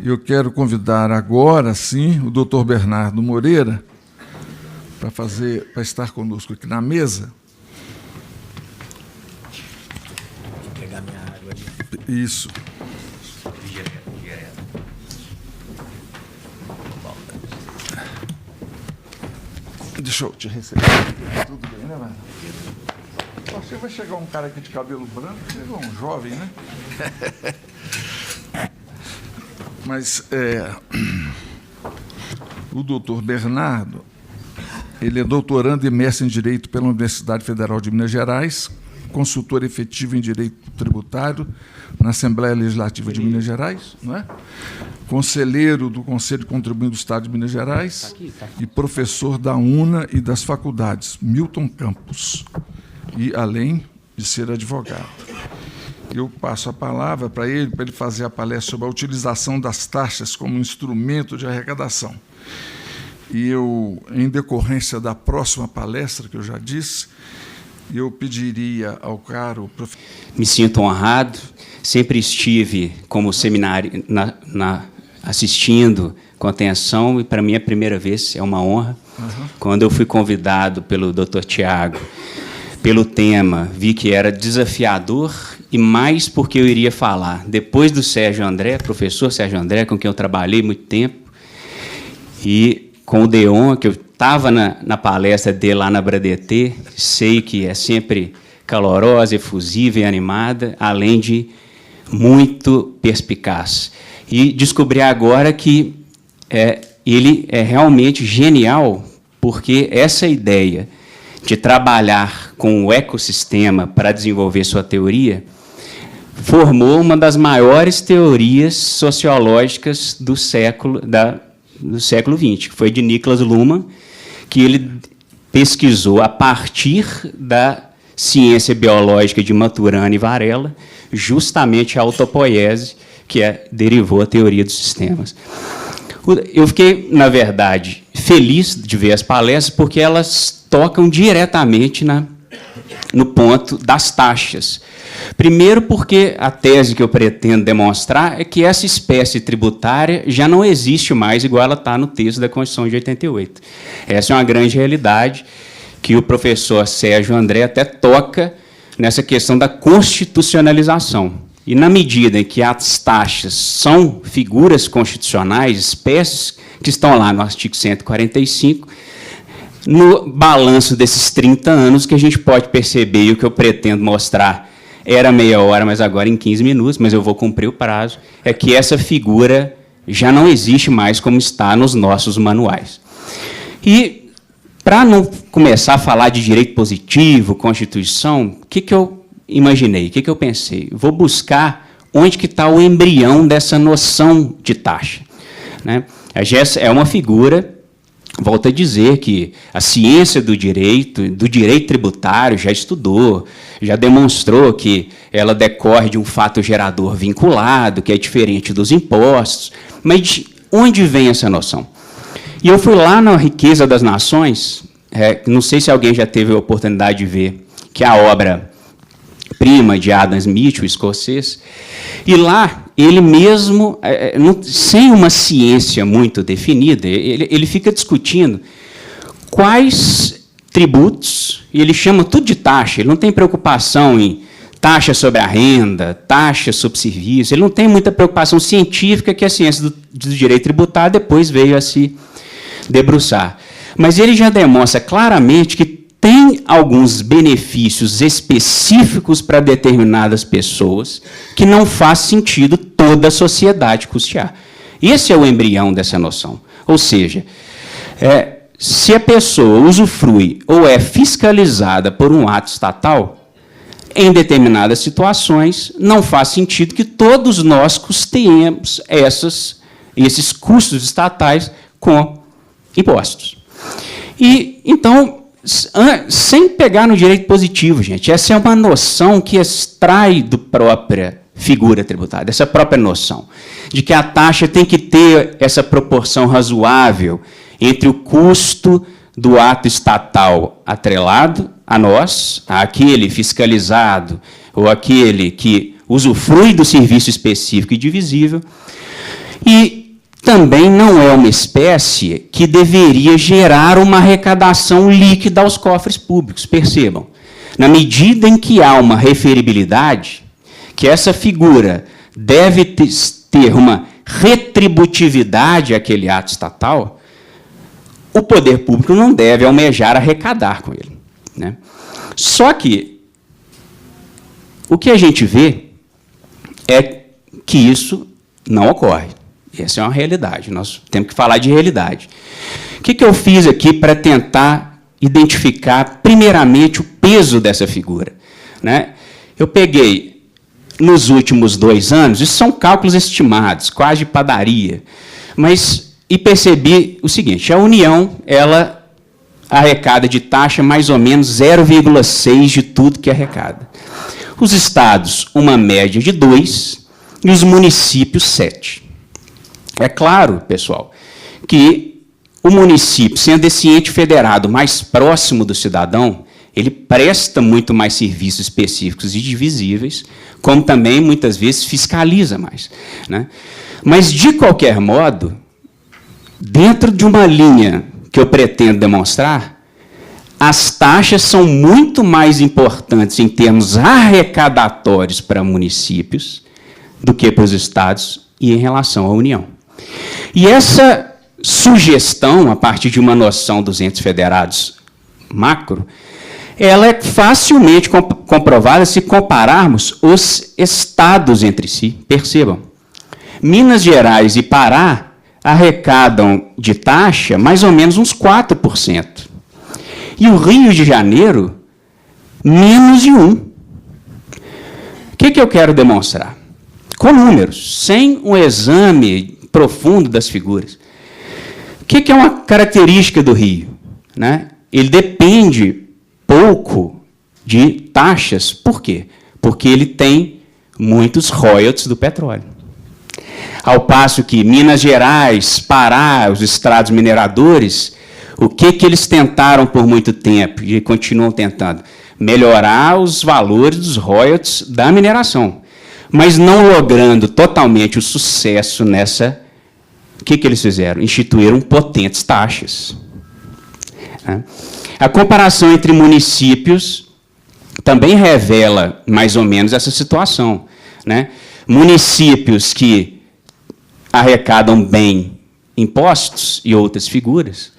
Eu quero convidar agora, sim, o doutor Bernardo Moreira para estar conosco aqui na mesa. Vou pegar minha água ali. Isso. Direto. Deixa eu te receber. Tudo bem, né, Bernardo? Você vai chegar um cara aqui de cabelo branco, chega um jovem, né? Mas o doutor Bernardo, ele é doutorando e mestre em Direito pela Universidade Federal de Minas Gerais, consultor efetivo em Direito Tributário na Assembleia Legislativa de Minas Gerais, não é? Conselheiro do Conselho Contribuinte do Estado de Minas Gerais e professor da UNA e das faculdades Milton Campos, e além de ser advogado. Eu passo a palavra para ele fazer a palestra sobre a utilização das taxas como instrumento de arrecadação. E eu, em decorrência da próxima palestra, que eu já disse, eu pediria ao caro professor... Me sinto honrado, sempre estive como seminário assistindo com atenção, e para mim é a primeira vez, é uma honra. Quando eu fui convidado pelo Dr. Tiago, pelo tema, vi que era desafiador, e mais porque eu iria falar depois do Sérgio André, professor Sérgio André, com quem eu trabalhei muito tempo, e com o Deon, que eu estava na palestra dele lá na Bradetê, sei que é sempre calorosa, efusiva e animada, além de muito perspicaz. E descobri agora que ele é realmente genial, porque essa ideia de trabalhar com o ecossistema para desenvolver sua teoria formou uma das maiores teorias sociológicas do século XX, que foi de Niklas Luhmann, que ele pesquisou a partir da ciência biológica de Maturana e Varela, justamente a autopoiese, que derivou a teoria dos sistemas. Eu fiquei, na verdade, feliz de ver as palestras, porque elas tocam diretamente no ponto das taxas. Primeiro, porque a tese que eu pretendo demonstrar é que essa espécie tributária já não existe mais igual ela está no texto da Constituição de 88. Essa é uma grande realidade que o professor Sérgio André até toca nessa questão da constitucionalização. E, na medida em que as taxas são figuras constitucionais, espécies que estão lá no artigo 145, no balanço desses 30 anos, que a gente pode perceber, e o que eu pretendo mostrar era meia hora, mas agora em 15 minutos, mas eu vou cumprir o prazo, é que essa figura já não existe mais como está nos nossos manuais. E, para não começar a falar de direito positivo, Constituição, o que eu imaginei, o que eu pensei? Vou buscar onde que está o embrião dessa noção de taxa, né? É uma figura, volto a dizer, que a ciência do direito tributário já estudou, já demonstrou que ela decorre de um fato gerador vinculado, que é diferente dos impostos. Mas de onde vem essa noção? E eu fui lá na Riqueza das Nações, não sei se alguém já teve a oportunidade de ver, que é a obra-prima de Adam Smith, o escocês, e lá ele mesmo, sem uma ciência muito definida, ele fica discutindo quais tributos, e ele chama tudo de taxa, ele não tem preocupação em taxa sobre a renda, taxa sobre serviço, ele não tem muita preocupação científica, que a ciência do direito tributário depois veio a se debruçar. Mas ele já demonstra claramente que tem alguns benefícios específicos para determinadas pessoas que não faz sentido toda a sociedade custear. Esse é o embrião dessa noção. Ou seja, se a pessoa usufrui ou é fiscalizada por um ato estatal, em determinadas situações, não faz sentido que todos nós custeemos esses custos estatais com impostos. E, então, sem pegar no direito positivo, gente, essa é uma noção que extrai da própria figura tributária, dessa própria noção, de que a taxa tem que ter essa proporção razoável entre o custo do ato estatal atrelado a nós, aquele fiscalizado, ou aquele que usufrui do serviço específico e divisível, E também não é uma espécie que deveria gerar uma arrecadação líquida aos cofres públicos. Percebam, na medida em que há uma referibilidade, que essa figura deve ter uma retributividade àquele ato estatal, o poder público não deve almejar arrecadar com ele, né? Só que o que a gente vê é que isso não ocorre. Essa é uma realidade. Nós temos que falar de realidade. O que eu fiz aqui para tentar identificar, primeiramente, o peso dessa figura, né? Eu peguei, nos últimos 2 anos, isso são cálculos estimados, quase de padaria, e percebi o seguinte: a União, ela arrecada de taxa mais ou menos 0,6 de tudo que arrecada. Os estados, uma média de 2, e os municípios, 7. É claro, pessoal, que o município, sendo esse ente federado mais próximo do cidadão, ele presta muito mais serviços específicos e divisíveis, como também, muitas vezes, fiscaliza mais, né? Mas, de qualquer modo, dentro de uma linha que eu pretendo demonstrar, as taxas são muito mais importantes em termos arrecadatórios para municípios do que para os estados e em relação à União. E essa sugestão, a partir de uma noção dos entes federados macro, ela é facilmente comprovada se compararmos os estados entre si. Percebam, Minas Gerais e Pará arrecadam de taxa mais ou menos uns 4%. E o Rio de Janeiro, menos de 1%. O que eu quero demonstrar? Com números, sem um exame profundo das figuras. O que é uma característica do Rio, né? Ele depende pouco de taxas. Por quê? Porque ele tem muitos royalties do petróleo. Ao passo que Minas Gerais, Pará, os estados mineradores, o que eles tentaram por muito tempo e continuam tentando? Melhorar os valores dos royalties da mineração, mas não logrando totalmente o sucesso nessa. O que eles fizeram? Instituíram potentes taxas. A comparação entre municípios também revela mais ou menos essa situação, né? Municípios que arrecadam bem impostos e outras figuras,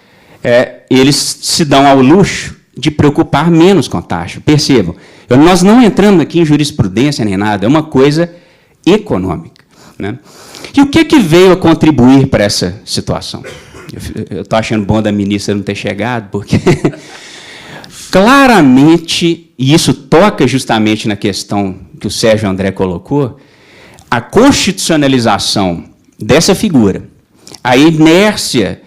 eles se dão ao luxo de preocupar menos com a taxa. Percebam, nós não entramos aqui em jurisprudência nem nada, é uma coisa econômica, né? E o que veio a contribuir para essa situação? Eu estou achando bom da ministra não ter chegado, porque claramente, e isso toca justamente na questão que o Sérgio André colocou, a constitucionalização dessa figura, a inércia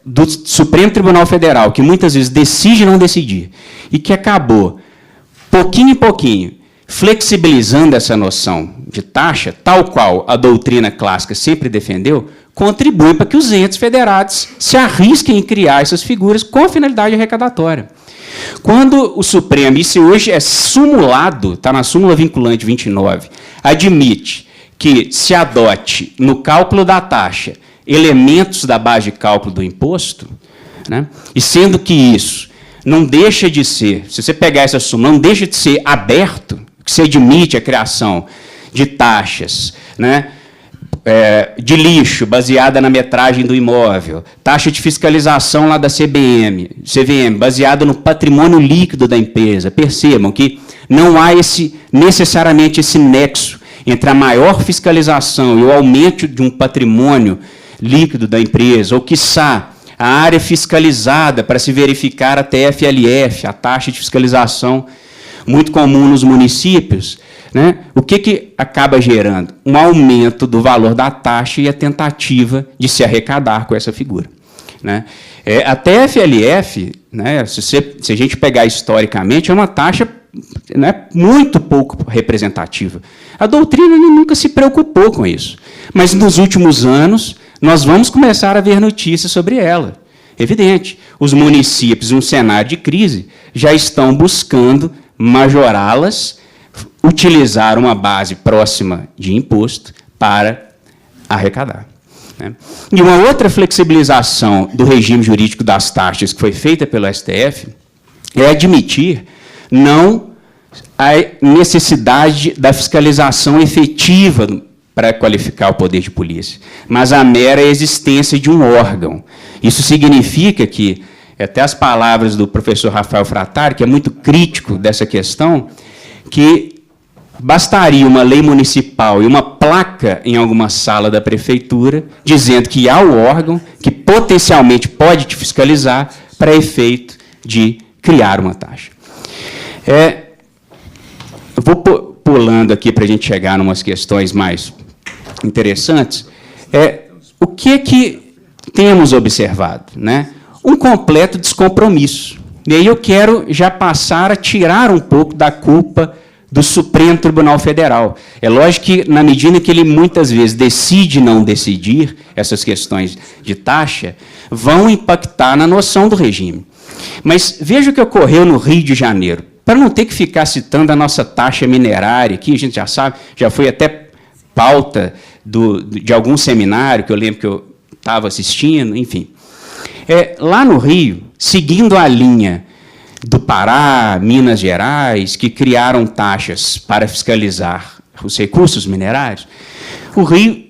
do Supremo Tribunal Federal, que muitas vezes decide não decidir, e que acabou, pouquinho em pouquinho, flexibilizando essa noção de taxa, tal qual a doutrina clássica sempre defendeu, contribui para que os entes federados se arrisquem em criar essas figuras com a finalidade arrecadatória. Quando o Supremo, isso hoje é sumulado, está na súmula vinculante 29, admite que se adote no cálculo da taxa elementos da base de cálculo do imposto, né, e sendo que isso não deixa de ser, se você pegar essa súmula, não deixa de ser aberto, que se admite a criação de taxas, né, de lixo, baseada na metragem do imóvel, taxa de fiscalização lá da CVM, baseada no patrimônio líquido da empresa. Percebam que não há necessariamente esse nexo entre a maior fiscalização e o aumento de um patrimônio líquido da empresa, ou, quiçá, a área fiscalizada para se verificar a TFLF, a taxa de fiscalização muito comum nos municípios, né? O que acaba gerando? Um aumento do valor da taxa e a tentativa de se arrecadar com essa figura, né? A TFLF, né, se a gente pegar historicamente, é uma taxa, né, muito pouco representativa. A doutrina nunca se preocupou com isso, mas nos últimos anos nós vamos começar a ver notícias sobre ela. Evidente, os municípios, em um cenário de crise, já estão buscando majorá-las, utilizar uma base próxima de imposto para arrecadar. Né? E uma outra flexibilização do regime jurídico das taxas que foi feita pelo STF é admitir não a necessidade da fiscalização efetiva para qualificar o poder de polícia, mas a mera existência de um órgão. Isso significa que, até as palavras do professor Rafael Frattari, que é muito crítico dessa questão, que bastaria uma lei municipal e uma placa em alguma sala da prefeitura dizendo que há o órgão que potencialmente pode te fiscalizar para efeito de criar uma taxa. Eu vou pulando aqui para a gente chegar em umas questões mais interessantes. O que temos observado? Né? Um completo descompromisso. E aí eu quero já passar a tirar um pouco da culpa do Supremo Tribunal Federal. É lógico que, na medida que ele muitas vezes decide não decidir essas questões de taxa, vão impactar na noção do regime. Mas veja o que ocorreu no Rio de Janeiro. Para não ter que ficar citando a nossa taxa minerária, que a gente já sabe, já foi até pauta de algum seminário, que eu lembro que eu estava assistindo, enfim. Lá no Rio, seguindo a linha do Pará, Minas Gerais, que criaram taxas para fiscalizar os recursos minerários, o Rio,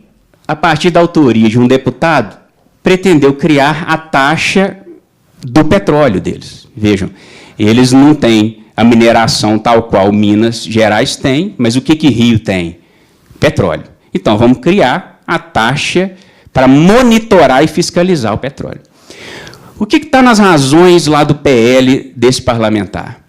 a partir da autoria de um deputado, pretendeu criar a taxa do petróleo deles. Vejam, eles não têm a mineração tal qual Minas Gerais tem, mas o que Rio tem? Petróleo. Então, vamos criar a taxa para monitorar e fiscalizar o petróleo. O que está nas razões lá do PL desse parlamentar?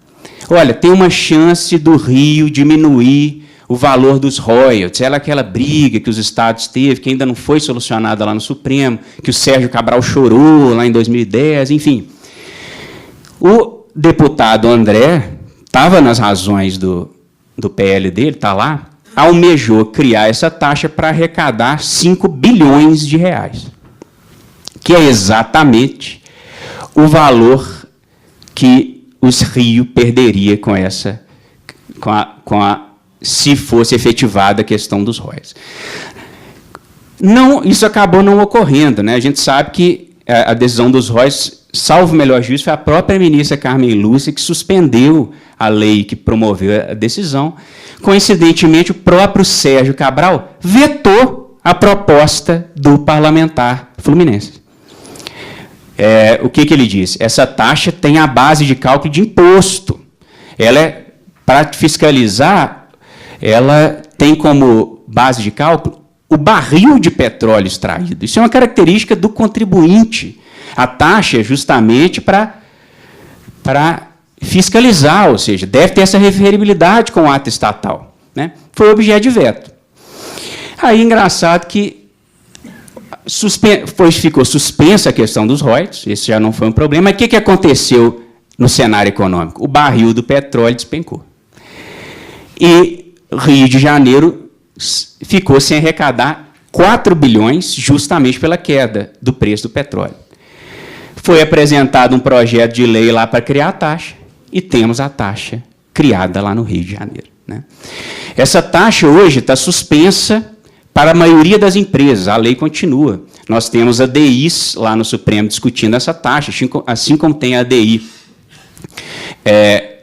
Olha, tem uma chance do Rio diminuir o valor dos royalties. Aquela briga que os estados teve, que ainda não foi solucionada lá no Supremo, que o Sérgio Cabral chorou lá em 2010, enfim. O deputado André estava nas razões do PL dele, está lá, almejou criar essa taxa para arrecadar 5 bilhões de reais, que é exatamente o valor que os Rio perderia com se fosse efetivada a questão dos royalties. Não, isso acabou não ocorrendo, né? A gente sabe que a decisão dos royalties, salvo o melhor juízo, foi a própria ministra Carmen Lúcia que suspendeu a lei que promoveu a decisão. Coincidentemente, o próprio Sérgio Cabral vetou a proposta do parlamentar fluminense. O que ele disse? Essa taxa tem a base de cálculo de imposto. Ela para fiscalizar, ela tem como base de cálculo o barril de petróleo extraído. Isso é uma característica do contribuinte. A taxa é justamente para fiscalizar, ou seja, deve ter essa referibilidade com o ato estatal. Né? Foi objeto de veto. Aí, engraçado que ficou suspensa a questão dos royalties, esse já não foi um problema, mas o que aconteceu no cenário econômico? O barril do petróleo despencou. E Rio de Janeiro ficou sem arrecadar 4 bilhões justamente pela queda do preço do petróleo. Foi apresentado um projeto de lei lá para criar a taxa, e temos a taxa criada lá no Rio de Janeiro. Né? Essa taxa hoje está suspensa para a maioria das empresas, a lei continua. Nós temos a ADIs lá no Supremo discutindo essa taxa, assim como tem a ADI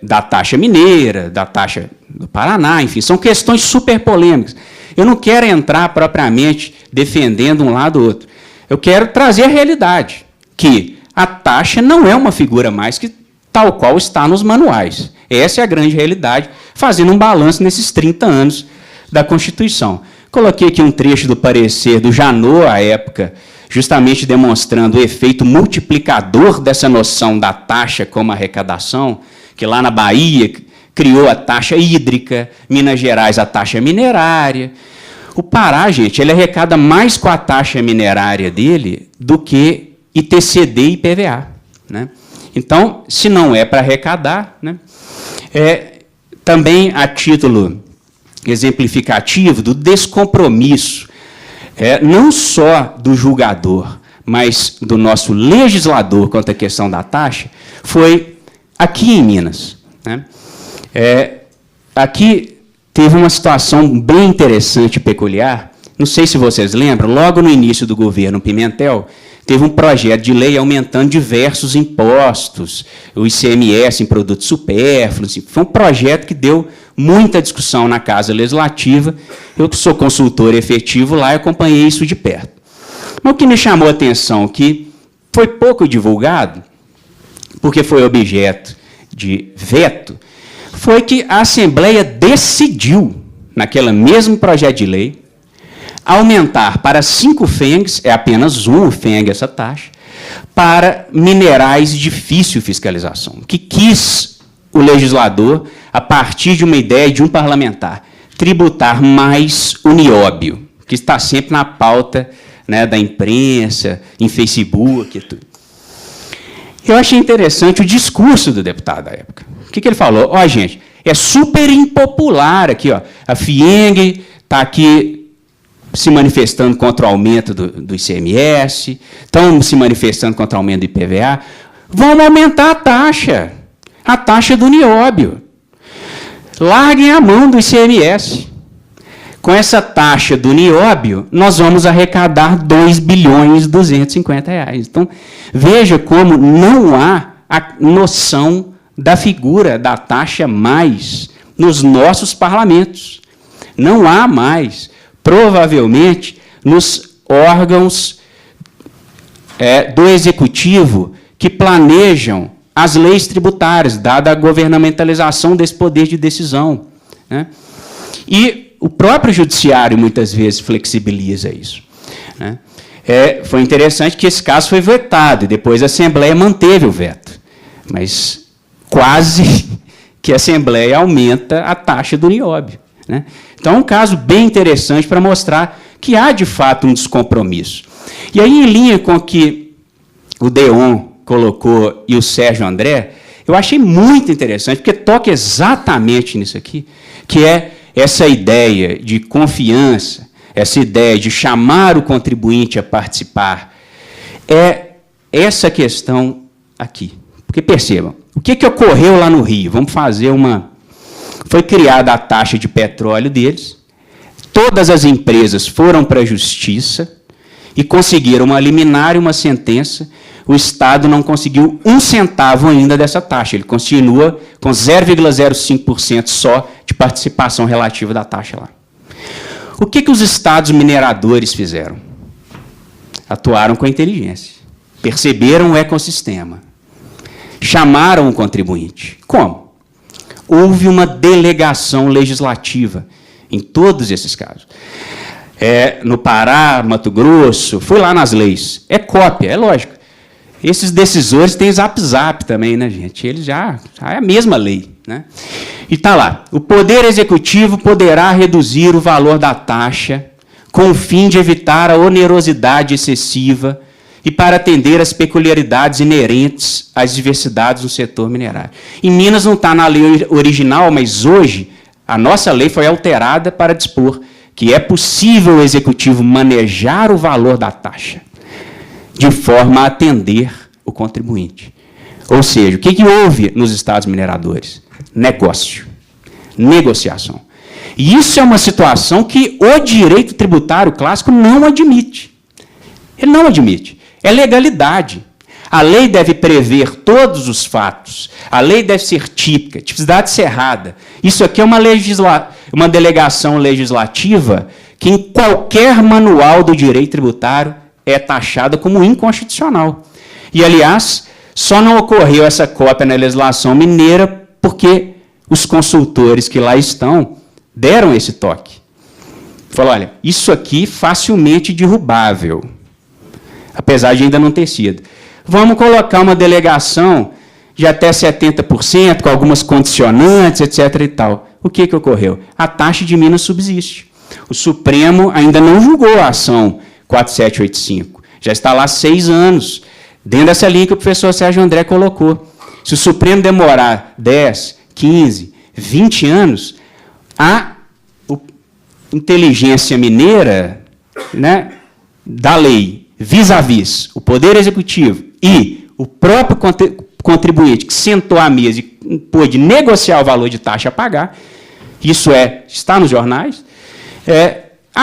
da taxa mineira, da taxa do Paraná, enfim, são questões super polêmicas. Eu não quero entrar propriamente defendendo um lado ou outro. Eu quero trazer a realidade, que a taxa não é uma figura mais que tal qual está nos manuais. Essa é a grande realidade, fazendo um balanço nesses 30 anos da Constituição. Coloquei aqui um trecho do parecer do Janot, à época, justamente demonstrando o efeito multiplicador dessa noção da taxa como arrecadação, que lá na Bahia criou a taxa hídrica, Minas Gerais a taxa minerária. O Pará, gente, ele arrecada mais com a taxa minerária dele do que ITCD e IPVA. Né? Então, se não é para arrecadar, né, também a título exemplificativo do descompromisso, não só do julgador, mas do nosso legislador quanto à questão da taxa, foi aqui em Minas. Né? Aqui teve uma situação bem interessante e peculiar. não sei se vocês lembram, logo no início do governo Pimentel, teve um projeto de lei aumentando diversos impostos, o ICMS em produtos supérfluos. Foi um projeto que deu muita discussão na Casa Legislativa. Eu, que sou consultor efetivo lá, eu acompanhei isso de perto. Mas o que me chamou a atenção, que foi pouco divulgado, porque foi objeto de veto, foi que a Assembleia decidiu, naquele mesmo projeto de lei, aumentar para 5 FENGs, é apenas um FENG essa taxa, para minerais de difícil fiscalização, que quis o legislador, a partir de uma ideia de um parlamentar, tributar mais o nióbio, que está sempre na pauta, né, da imprensa, em Facebook e tudo. Eu achei interessante o discurso do deputado da época. O que ele falou? Ó, gente, é super impopular aqui, ó, a FIENG está aqui se manifestando contra o aumento do ICMS, estão se manifestando contra o aumento do IPVA, vamos aumentar a taxa do nióbio. Larguem a mão do ICMS. Com essa taxa do nióbio, nós vamos arrecadar R$ 2.250.000.000. Então, veja como não há a noção da figura da taxa mais nos nossos parlamentos. Não há mais. Provavelmente, nos órgãos do Executivo que planejam as leis tributárias, dada a governamentalização desse poder de decisão, né? E o próprio Judiciário, muitas vezes, flexibiliza isso, né? Foi interessante que esse caso foi vetado, e depois a Assembleia manteve o veto, mas quase que a Assembleia aumenta a taxa do nióbio, né? Então, é um caso bem interessante para mostrar que há, de fato, um descompromisso. E aí, em linha com o que o Deon colocou e o Sérgio André, eu achei muito interessante, porque toca exatamente nisso aqui, que é essa ideia de confiança, essa ideia de chamar o contribuinte a participar, é essa questão aqui. Porque, percebam, o que ocorreu lá no Rio? Vamos fazer uma... Foi criada a taxa de petróleo deles, todas as empresas foram para a justiça e conseguiram uma liminar e uma sentença. O Estado não conseguiu 1 centavo ainda dessa taxa, ele continua com 0,05% só de participação relativa da taxa lá. O que os estados mineradores fizeram? Atuaram com a inteligência, perceberam o ecossistema, chamaram o contribuinte. Como? Houve uma delegação legislativa em todos esses casos. No Pará, Mato Grosso, fui lá nas leis. É cópia, é lógico. Esses decisores têm zap-zap também, né, gente? Eles já é a mesma lei, né? E está lá. O Poder Executivo poderá reduzir o valor da taxa com o fim de evitar a onerosidade excessiva e para atender às peculiaridades inerentes às diversidades do setor minerário. Em Minas não está na lei original, mas hoje a nossa lei foi alterada para dispor que é possível o Executivo manejar o valor da taxa de forma a atender o contribuinte. Ou seja, o que houve nos estados mineradores? Negócio, negociação. E isso é uma situação que o direito tributário clássico não admite. Ele não admite. É legalidade. A lei deve prever todos os fatos. A lei deve ser típica, tipicidade cerrada. Isso aqui é uma delegação legislativa que, em qualquer manual do direito tributário, é taxada como inconstitucional. E, aliás, só não ocorreu essa cópia na legislação mineira porque os consultores que lá estão deram esse toque. Falaram, olha, isso aqui facilmente derrubável, apesar de ainda não ter sido. Vamos colocar uma delegação de até 70%, com algumas condicionantes, etc. e tal. O que ocorreu? A taxa de Minas subsiste. O Supremo ainda não julgou a ação 4785. Já está lá há 6 anos, dentro dessa linha que o professor Sérgio André colocou. Se o Supremo demorar 10, 15, 20 anos, a inteligência mineira, né, da lei, vis-à-vis o Poder Executivo e o próprio contribuinte que sentou à mesa e pôde negociar o valor de taxa a pagar, isso está nos jornais,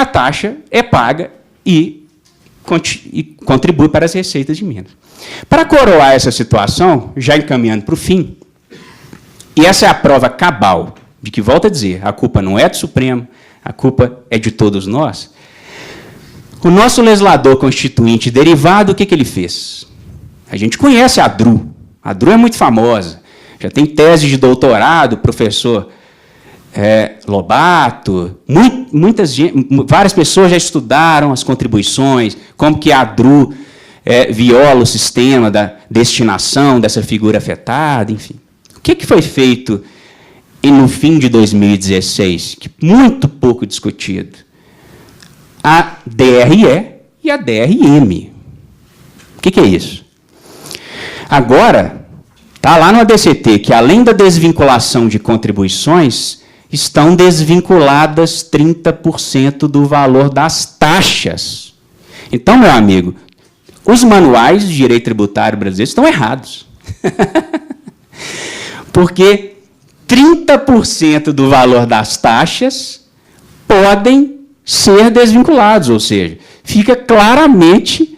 a taxa é paga e contribui para as receitas de Minas. Para coroar essa situação, já encaminhando para o fim, e essa é a prova cabal de que, volto a dizer, a culpa não é do Supremo, a culpa é de todos nós. O nosso legislador constituinte derivado, o que ele fez? A gente conhece a DRU. A DRU é muito famosa. Já tem tese de doutorado, professor Lobato. Várias pessoas já estudaram as contribuições, como que a DRU viola o sistema da destinação dessa figura afetada, enfim. O que foi feito no fim de 2016, que muito pouco discutido? A DRE e a DRM. O que é isso? Agora, está lá no ADCT que, além da desvinculação de contribuições, estão desvinculadas 30% do valor das taxas. Então, meu amigo, os manuais de direito tributário brasileiro estão errados. Porque 30% do valor das taxas podem ser desvinculados, ou seja, fica claramente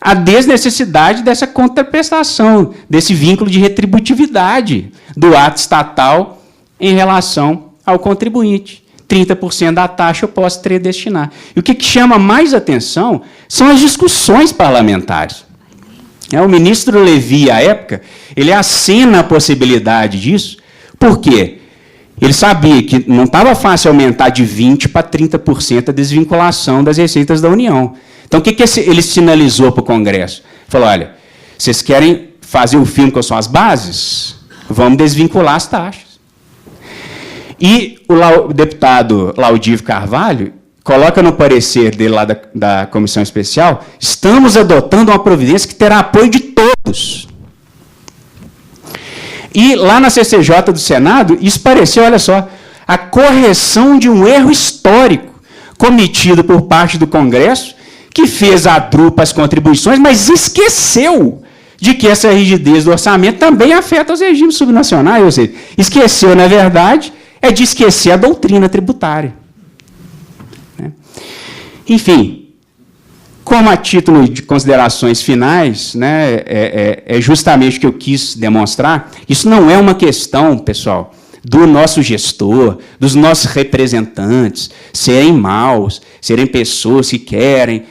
a desnecessidade dessa contraprestação, desse vínculo de retributividade do ato estatal em relação ao contribuinte. 30% da taxa eu posso destinar. E o que chama mais atenção são as discussões parlamentares. O ministro Levi, à época, ele acena a possibilidade disso. Por quê? Ele sabia que não estava fácil aumentar de 20% para 30% a desvinculação das receitas da União. Então, o que ele sinalizou para o Congresso? Falou, olha, vocês querem fazer o filme com as suas bases? Vamos desvincular as taxas. E o deputado Laudívio Carvalho coloca no parecer dele lá da comissão especial, estamos adotando uma providência que terá apoio de todos. E lá na CCJ do Senado, isso pareceu, olha só, a correção de um erro histórico cometido por parte do Congresso, que fez a DRU para as contribuições, mas esqueceu de que essa rigidez do orçamento também afeta os regimes subnacionais. Ou seja, esqueceu, na verdade, é de esquecer a doutrina tributária. Enfim, como a título de considerações finais, né, é justamente o que eu quis demonstrar, isso não é uma questão, pessoal, do nosso gestor, dos nossos representantes, serem maus, serem pessoas que querem.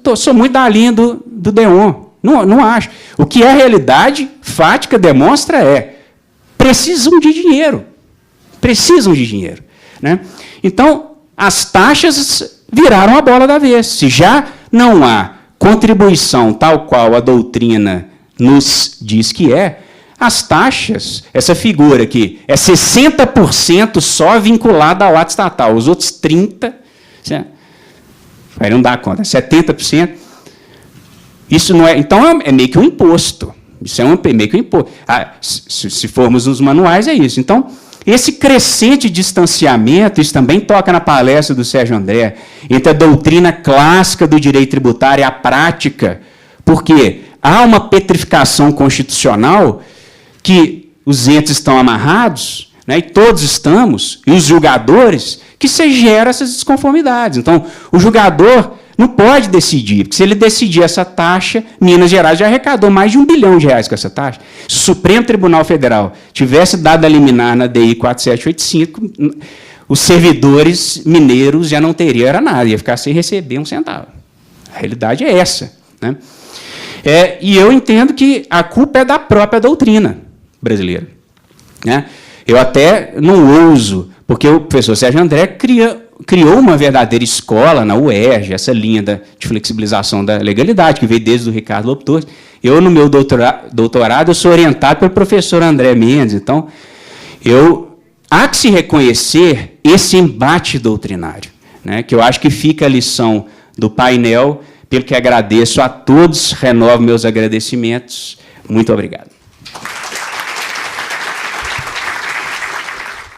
Eu sou muito da linha do Deon, não acho. O que a realidade fática demonstra precisam de dinheiro. Precisam de dinheiro. Né? Então, as taxas viraram a bola da vez. Se já não há contribuição tal qual a doutrina nos diz que as taxas, essa figura aqui, é 60% só vinculada ao ato estatal, os outros 30%, aí não dá conta, 70%. Isso não é. Então, é meio que um imposto. Isso é meio que um imposto. Se formos nos manuais, é isso. Então, esse crescente distanciamento, isso também toca na palestra do Sérgio André, entre a doutrina clássica do direito tributário e a prática, porque há uma petrificação constitucional que os entes estão amarrados, né, e todos estamos, e os julgadores, que se gera essas desconformidades. Então, o julgador não pode decidir, porque se ele decidir essa taxa, Minas Gerais já arrecadou mais de R$1 bilhão com essa taxa. Se o Supremo Tribunal Federal tivesse dado a liminar na DI 4785, os servidores mineiros já não teriam nada, ia ficar sem receber um centavo. A realidade é essa. Né? E eu entendo que a culpa é da própria doutrina brasileira. Né? Eu até não ouso, porque o professor Sérgio André criou uma verdadeira escola na UERJ, essa linha de flexibilização da legalidade, que veio desde o Ricardo Lopes Torres. Eu, no meu doutorado, eu sou orientado pelo professor André Mendes. Então, há que se reconhecer esse embate doutrinário, né, que eu acho que fica a lição do painel, pelo que agradeço a todos, renovo meus agradecimentos. Muito obrigado.